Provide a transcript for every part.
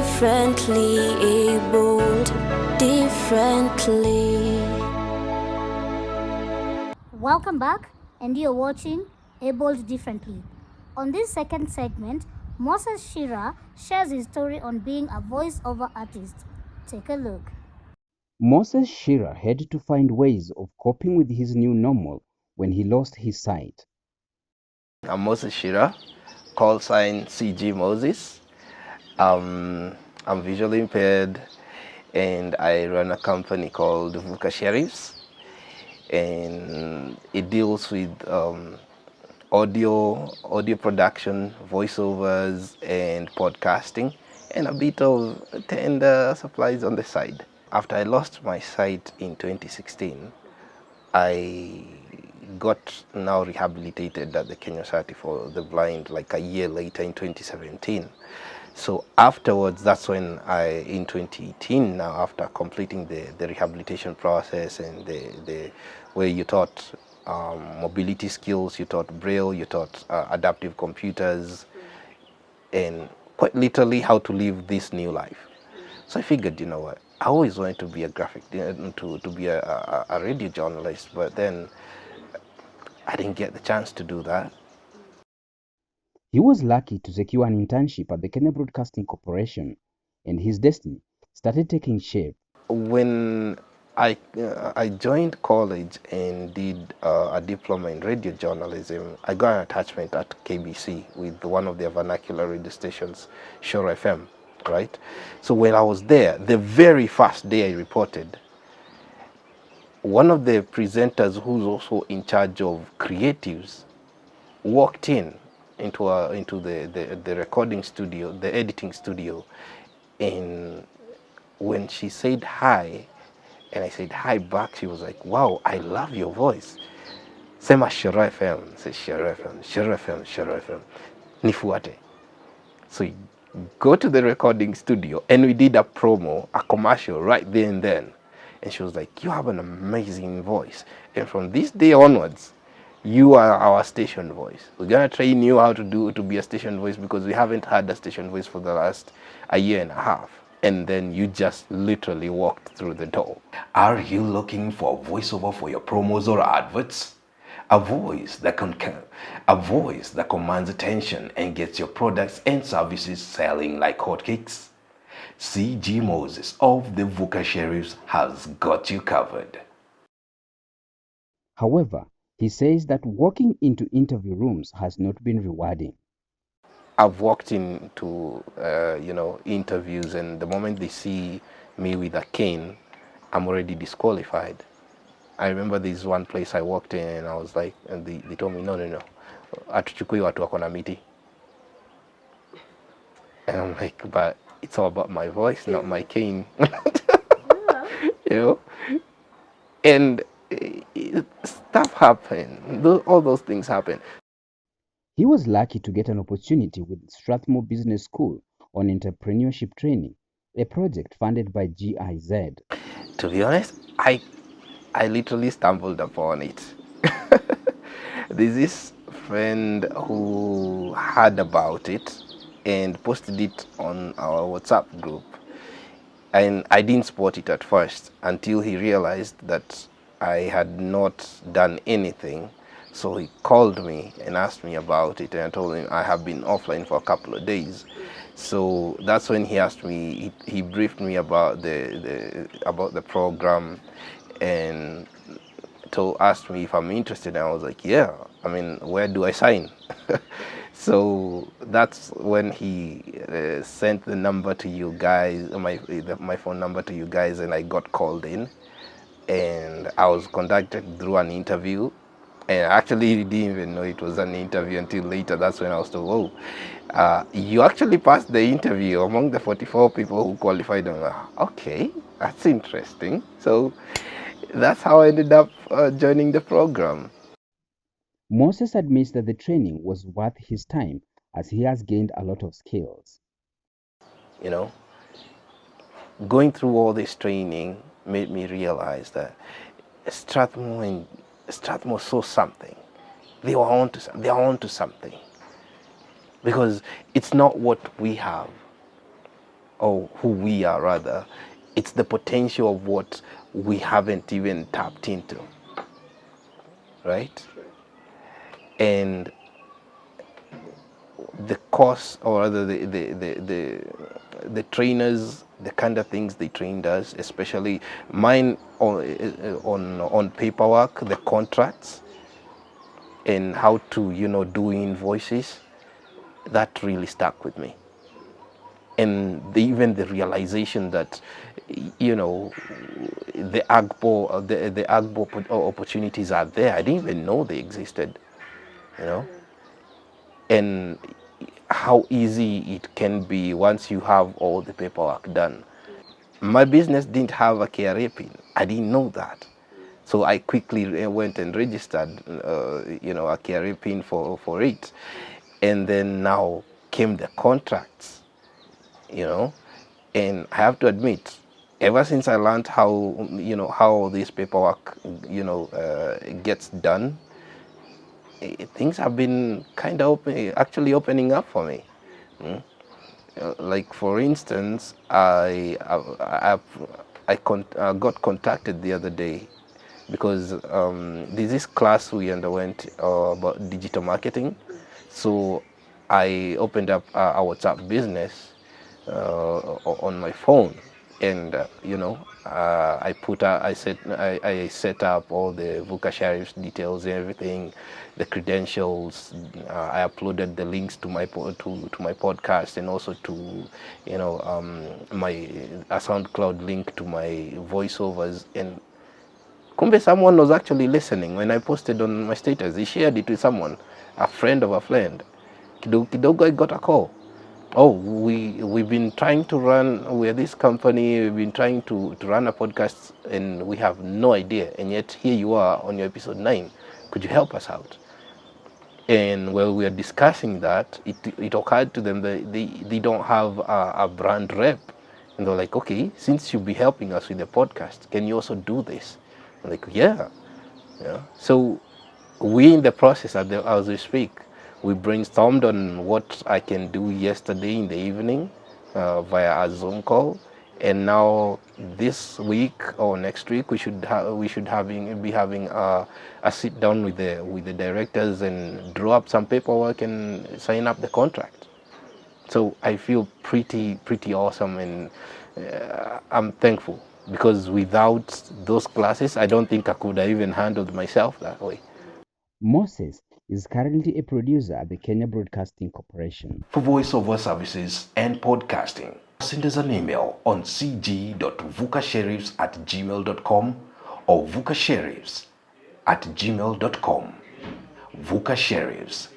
differently abled, differently. Welcome back, and you're watching Abled Differently. On this second segment, Moses Chiira shares his story on being a voiceover artist. Take a look. Moses Chiira had to find ways of coping with his new normal when he lost his sight. I'm Moses Chiira, call sign CG Moses. I'm visually impaired and I run a company called VUCA Sheriffs, and it deals with audio production, voiceovers and podcasting, and a bit of tender supplies on the side. After I lost my sight in 2016, I got now rehabilitated at the Kenya Society for the Blind like a year later in 2017. So afterwards, that's when in 2018 now, after completing the rehabilitation process and where you taught mobility skills, you taught Braille, you taught adaptive computers, and quite literally how to live this new life. So I figured, you know what, I always wanted to be a to be a radio journalist, but then I didn't get the chance to do that. He was lucky to secure an internship at the Kenya Broadcasting Corporation, and his destiny started taking shape. When I joined college and did a diploma in radio journalism, I got an attachment at KBC with one of their vernacular radio stations, Chiira FM, right? So when I was there, the very first day I reported, one of the presenters who's also in charge of creatives walked into the recording studio, the editing studio, and when she said hi, and I said hi back, she was like, wow, I love your voice. Sema Chiira FM. Say Chiira FM, Chiira FM, Chiira FM. Nifuate. So we go to the recording studio and we did a promo, a commercial right there and then. And she was like, you have an amazing voice. And from this day onwards, you are our station voice. We're gonna train you how to be a station voice because we haven't had a station voice for the last a year and a half. And then you just literally walked through the door. Are you looking for a voiceover for your promos or adverts? A voice that commands attention and gets your products and services selling like hotcakes? CG Moses of the VUCA Sheriffs has got you covered. However, he says that walking into interview rooms has not been rewarding. I've walked into interviews, and the moment they see me with a cane, I'm already disqualified. I remember this one place I walked in and I was like, and they told me, no, hatuchukui watu wako na miti. And I'm like, but it's all about my voice, not my cane. You know? And stuff happened. All those things happen. He was lucky to get an opportunity with Strathmore Business School on entrepreneurship training, a project funded by GIZ. To be honest, I literally stumbled upon it. There's this friend who heard about it and posted it on our WhatsApp group. And I didn't support it at first until he realized that I had not done anything. So he called me and asked me about it, and I told him I have been offline for a couple of days. So that's when he asked me, he briefed me about the program and asked me if I'm interested, and I was like, yeah, I mean, where do I sign? So that's when he sent the number to you guys, my phone number to you guys, and I got called in, and I was conducted through an interview. And I actually didn't even know it was an interview until later. That's when I was told, oh, you actually passed the interview among the 44 people who qualified. I'm like, okay, that's interesting. So that's how I ended up joining the program. Moses admits that the training was worth his time as he has gained a lot of skills. You know, going through all this training made me realize that Strathmore saw something. They are onto something. Because it's not what we have. or who we are rather. It's the potential of what we haven't even tapped into, right? And the course, or rather the trainers, the kind of things they trained us, especially mine on paperwork, the contracts, and how to do invoices, that really stuck with me. And even the realization that the Agbo opportunities are there. I didn't even know they existed, and how easy it can be once you have all the paperwork done. My business didn't have a KRA pin. I didn't know that. So I quickly went and registered, a KRA pin for it. And then now came the contracts, and I have to admit, ever since I learned how this paperwork, gets done, things have been kind of actually opening up for me. Like for instance, I got contacted the other day because there's this class we underwent about digital marketing. So I opened up a WhatsApp business on my phone, and I set up all the VUCA sheriff's details and everything, the credentials. I uploaded the links to my podcast, and also to a SoundCloud link to my voiceovers. And kumbe someone was actually listening when I posted on my status. He shared it with someone, a friend of a friend. Kidogo I got a call. Oh, we've been trying to we're this company, we've been trying to run a podcast, and we have no idea, and yet here you are on your episode 9. Could you help us out? And while we are discussing that, it occurred to them that they don't have a brand rep. And they're like, okay, since you'll be helping us with the podcast, can you also do this? I'm like, yeah. So we in the process, as we speak, we brainstormed on what I can do yesterday in the evening via a Zoom call, and now this week or next week we should be having a sit down with the directors and draw up some paperwork and sign up the contract. So I feel pretty awesome, and I'm thankful, because without those classes, I don't think I could have even handled myself that way. Moses is currently a producer at the Kenya Broadcasting Corporation. For voiceover services and podcasting, send us an email on cg.vukasheriffs@gmail.com or vukasheriffs@gmail.com. VUCA Sheriffs,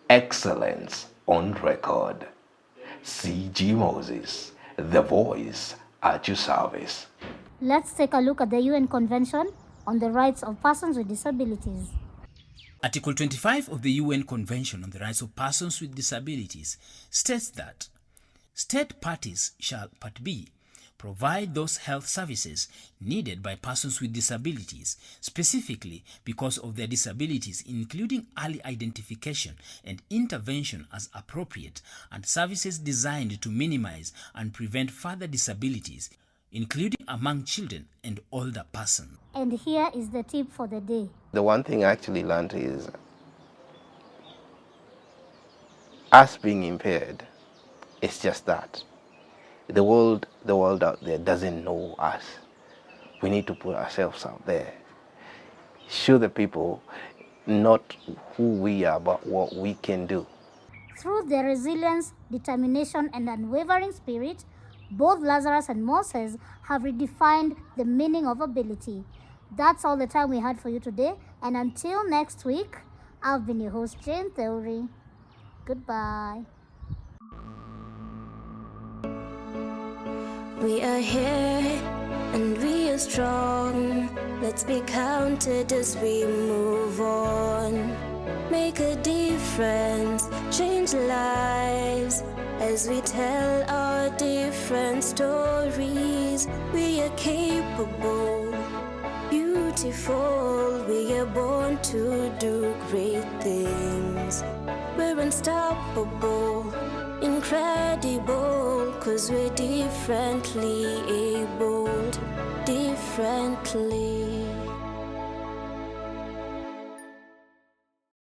excellence on record. CG Moses, the voice at your service. Let's take a look at the UN Convention on the Rights of Persons with Disabilities. Article 25 of the UN Convention on the Rights of Persons with Disabilities states that state parties shall, Part B, provide those health services needed by persons with disabilities, specifically because of their disabilities, including early identification and intervention as appropriate, and services designed to minimize and prevent further disabilities, including among children and older persons. And here is the tip for the day. The one thing I actually learned is us being impaired. It's just that the world out there doesn't know us. We need to put ourselves out there, show the people not who we are, but what we can do. Through their resilience, determination, and unwavering spirit, both Lazarus and Moses have redefined the meaning of ability. That's all the time we had for you today, and until next week, I've been your host, Jane Theory. Goodbye. We are here and we are strong. Let's be counted as we move on. Make a difference, change lives as we tell our different stories. We are capable, beautiful. We are born to do great things. We're unstoppable. incredible, 'cause we're differently abled, differently.